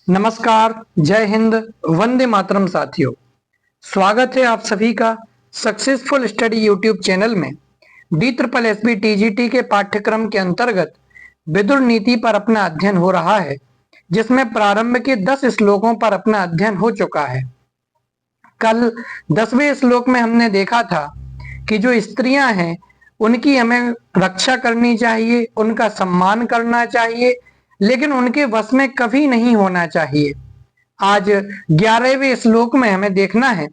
नमस्कार, जय हिंद, वंदे मातरम साथियों। स्वागत है आप सभी का सक्सेसफुल स्टडी यूट्यूब चैनल में। DSSB TGT के पाठ्यक्रम के अंतर्गत विदुर नीति पर अपना अध्ययन हो रहा है, जिसमें प्रारंभ के 10 श्लोकों पर अपना अध्ययन हो चुका है। कल 10वें श्लोक में हमने देखा था कि जो स्त्रियां हैं उनकी हमें रक्षा करनी चाहिए, उनका सम्मान करना चाहिए, लेकिन उनके वश में कभी नहीं होना चाहिए। आज 11वें श्लोक में हमें देखना है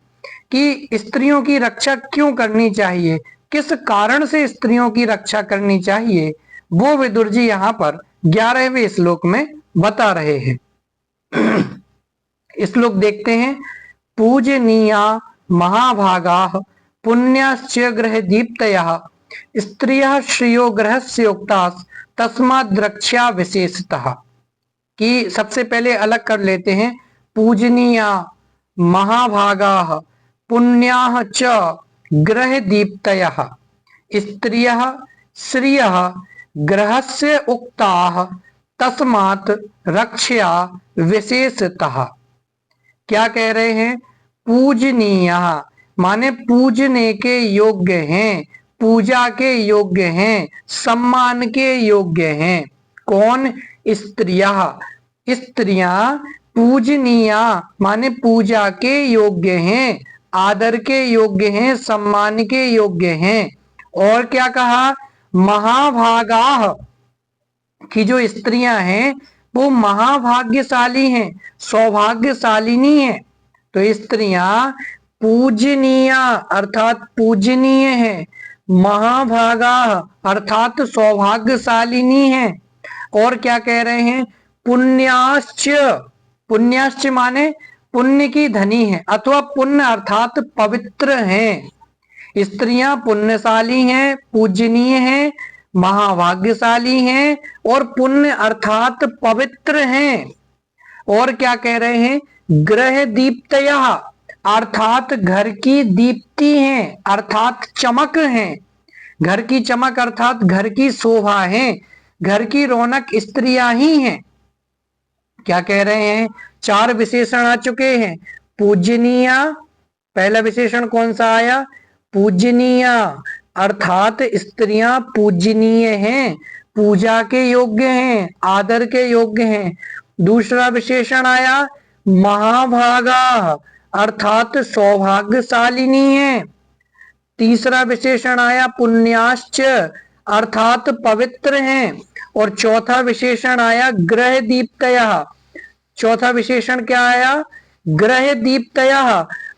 कि स्त्रियों की रक्षा क्यों करनी चाहिए, किस कारण से स्त्रियों की रक्षा करनी चाहिए, वो विदुर जी यहाँ पर 11वें श्लोक में बता रहे हैं। श्लोक देखते हैं। पूजनीया महाभागा पुण्याश्च ग्रह दीप्तयः स्त्रियः श्रियो ग्रहस्य उक्तास् तस्माद् रक्षा विशेषतः। कि सबसे पहले अलग कर लेते हैं। पूजनीया महाभागाः पुण्याः च ग्रह दीप्तयः स्त्रियः श्रियः ग्रहस्य उक्ताः तस्मात् रक्षा विशेषतः। क्या कह रहे हैं? पूजनीय माने पूजने के योग्य हैं, पूजा के योग्य हैं, सम्मान के योग्य हैं। कौन? स्त्रियां। स्त्रियां पूजनीय माने पूजा के योग्य हैं, आदर के योग्य हैं, सम्मान के योग्य हैं। और क्या कहा? महाभागाः कि जो स्त्रियां हैं वो महाभाग्यशाली हैं, सौभाग्यशालिनी हैं। तो स्त्रियां पूजनीय अर्थात पूजनीय है, महाभागा अर्थात सौभाग्यशालिनी है। और क्या कह रहे हैं? पुण्याश्च। पुण्याश्च माने पुण्य की धनी है, अथवा पुण्य अर्थात पवित्र हैं। स्त्रियां पुण्यशाली हैं, पूजनीय हैं, महाभाग्यशाली हैं और पुण्य अर्थात पवित्र हैं। और क्या कह रहे हैं? ग्रह दीप्तयः अर्थात घर की दीप्ति हैं, अर्थात चमक हैं। घर की चमक अर्थात घर की शोभा है, घर की रौनक स्त्रियां ही हैं। क्या कह रहे हैं? 4 विशेषण आ चुके हैं। पूजनीय, पहला विशेषण कौन सा आया? पूजनीय अर्थात स्त्रियां पूजनीय हैं, पूजा के योग्य हैं, आदर के योग्य हैं। दूसरा विशेषण आया महाभागा अर्थात सौभाग्यशालिनी है। तीसरा विशेषण आया पुण्याश्च अर्थात पवित्र हैं। और चौथा विशेषण आया ग्रह दीप्तयः। चौथा विशेषण क्या आया? ग्रह दीप्तयः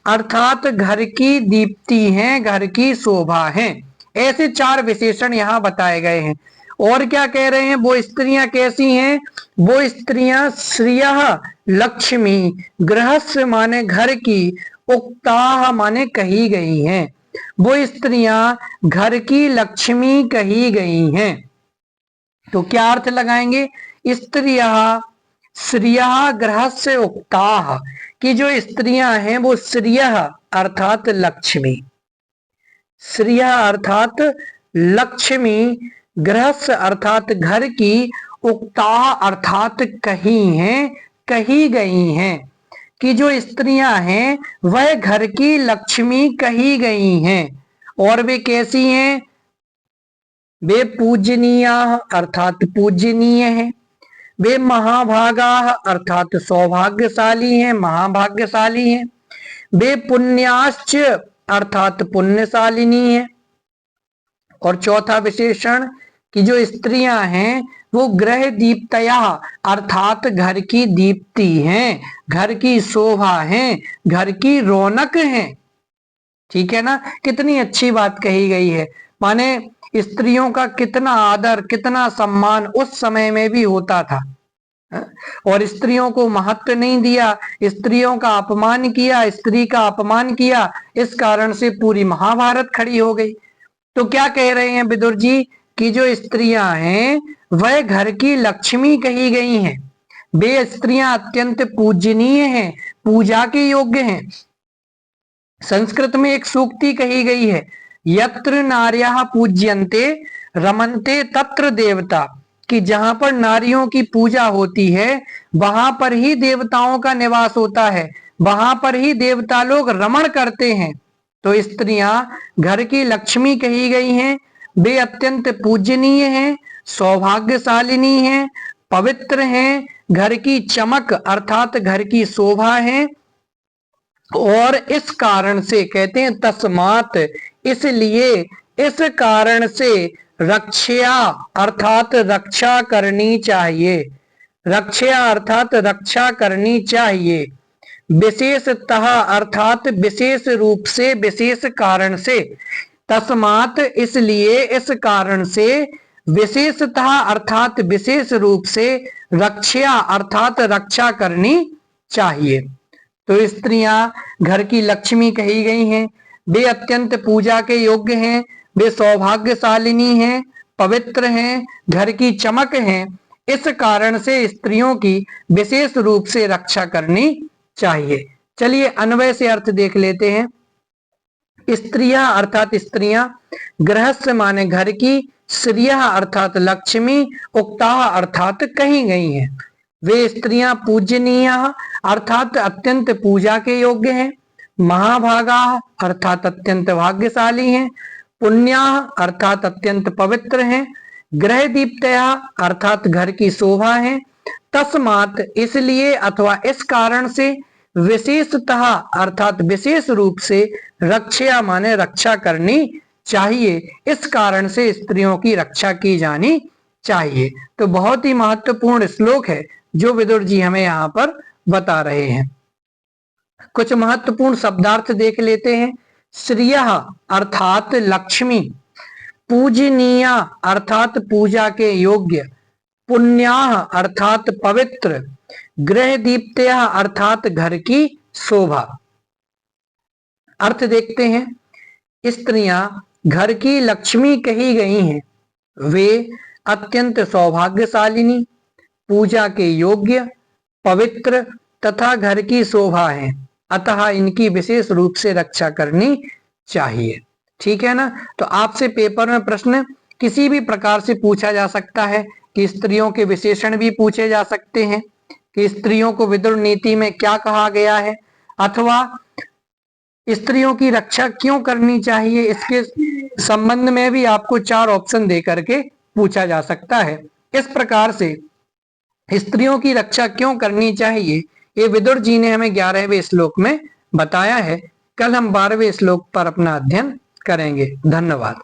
अर्थात घर की दीप्ति है, घर की शोभा है। ऐसे 4 विशेषण यहाँ बताए गए हैं। और क्या कह रहे हैं? वो स्त्रियां कैसी हैं? वो स्त्रियां श्रियः लक्ष्मी, गृहस्य माने घर की, उक्ताः माने कही गई हैं। वो स्त्रियां घर की लक्ष्मी कही गई हैं। तो क्या अर्थ लगाएंगे? स्त्रियः श्रियः गृहस्य उक्ताः कि जो स्त्रियां हैं वो श्रियः अर्थात लक्ष्मी, श्रियः अर्थात लक्ष्मी, गृहस्थ अर्थात घर की, उक्ता अर्थात कही हैं, कही गई हैं। कि जो स्त्रियां हैं वह घर की लक्ष्मी कही गई हैं। और वे कैसी हैं? वे पूजनीय अर्थात पूजनीय हैं, वे महाभागा अर्थात सौभाग्यशाली हैं, महाभाग्यशाली हैं। वे पुण्याश्च अर्थात पुण्यशालिनी है। और चौथा विशेषण कि जो स्त्रियां हैं वो ग्रह दीप्तया अर्थात घर की दीप्ति हैं, घर की शोभा है, घर की रौनक है। ठीक है ना? कितनी अच्छी बात कही गई है। माने स्त्रियों का कितना आदर, कितना सम्मान उस समय में भी होता था। और स्त्रियों को महत्व नहीं दिया, स्त्रियों का अपमान किया, स्त्री का अपमान किया, इस कारण से पूरी महाभारत खड़ी हो गई। तो क्या कह रहे हैं विदुर जी? कि जो स्त्रियां हैं वह घर की लक्ष्मी कही गई हैं, वे स्त्रियां अत्यंत पूजनीय हैं, पूजा के योग्य हैं। संस्कृत में एक सूक्ति कही गई है, यत्र नार्यः पूज्यन्ते रमन्ते तत्र देवता। कि जहां पर नारियों की पूजा होती है वहां पर ही देवताओं का निवास होता है, वहां पर ही देवता लोग रमण करते हैं। तो स्त्रियां घर की लक्ष्मी कही गई हैं, वे अत्यंत पूजनीय हैं, सौभाग्यशालिनी हैं, पवित्र हैं, घर की चमक अर्थात घर की शोभा है। और इस कारण से कहते हैं तस्मात, इसलिए, इस कारण से रक्षा अर्थात रक्षा करनी चाहिए, रक्षा अर्थात रक्षा करनी चाहिए। विशेषतः अर्थात विशेष रूप से, विशेष कारण से। तस्मात इसलिए, इस कारण से, विशेषतः अर्थात विशेष रूप से, रक्षा अर्थात रक्षा करनी चाहिए। तो स्त्रियां घर की लक्ष्मी कही गई हैं, वे अत्यंत पूजा के योग्य हैं, वे सौभाग्यशालिनी हैं, पवित्र हैं, घर की चमक हैं। इस कारण से स्त्रियों की विशेष रूप से रक्षा करनी चाहिए। चलिए अन्वय से अर्थ देख लेते हैं। स्त्रियां अर्थात स्त्रियां, गृहस्थ माने घर की, श्रियः अर्थात लक्ष्मी, उक्ताः अर्थात कही गई हैं। वे स्त्रियां पूजनीय अर्थात अत्यंत पूजा के योग्य हैं, महाभागा अर्थात अत्यंत भाग्यशाली हैं, पुण्या अर्थात अत्यंत पवित्र हैं, गृह दीप्तया अर्थात घर की शोभा है। तस्मात इसलिए अथवा इस कारण से, विशेषतः अर्थात विशेष रूप से, रक्षा माने रक्षा करनी चाहिए, इस कारण से स्त्रियों की रक्षा की जानी चाहिए। तो बहुत ही महत्वपूर्ण श्लोक है जो विदुर जी हमें यहाँ पर बता रहे हैं। कुछ महत्वपूर्ण शब्दार्थ देख लेते हैं। श्रियः अर्थात लक्ष्मी, पूजनीय अर्थात पूजा के योग्य, पुण्याः अर्थात पवित्र, गृह दीप्तया अर्थात घर की शोभा। अर्थ देखते हैं। स्त्रियां घर की लक्ष्मी कही गई हैं, वे अत्यंत सौभाग्यशालिनी, पूजा के योग्य, पवित्र तथा घर की शोभा है, अतः इनकी विशेष रूप से रक्षा करनी चाहिए। ठीक है ना। तो आपसे पेपर में प्रश्न किसी भी प्रकार से पूछा जा सकता है कि स्त्रियों के विशेषण भी पूछे जा सकते हैं कि स्त्रियों को विदुर नीति में क्या कहा गया है, अथवा स्त्रियों की रक्षा क्यों करनी चाहिए, इसके संबंध में भी आपको 4 ऑप्शन दे करके पूछा जा सकता है। इस प्रकार से स्त्रियों की रक्षा क्यों करनी चाहिए ये विदुर जी ने हमें 11वें श्लोक में बताया है। कल हम 12वें श्लोक पर अपना अध्ययन करेंगे। धन्यवाद।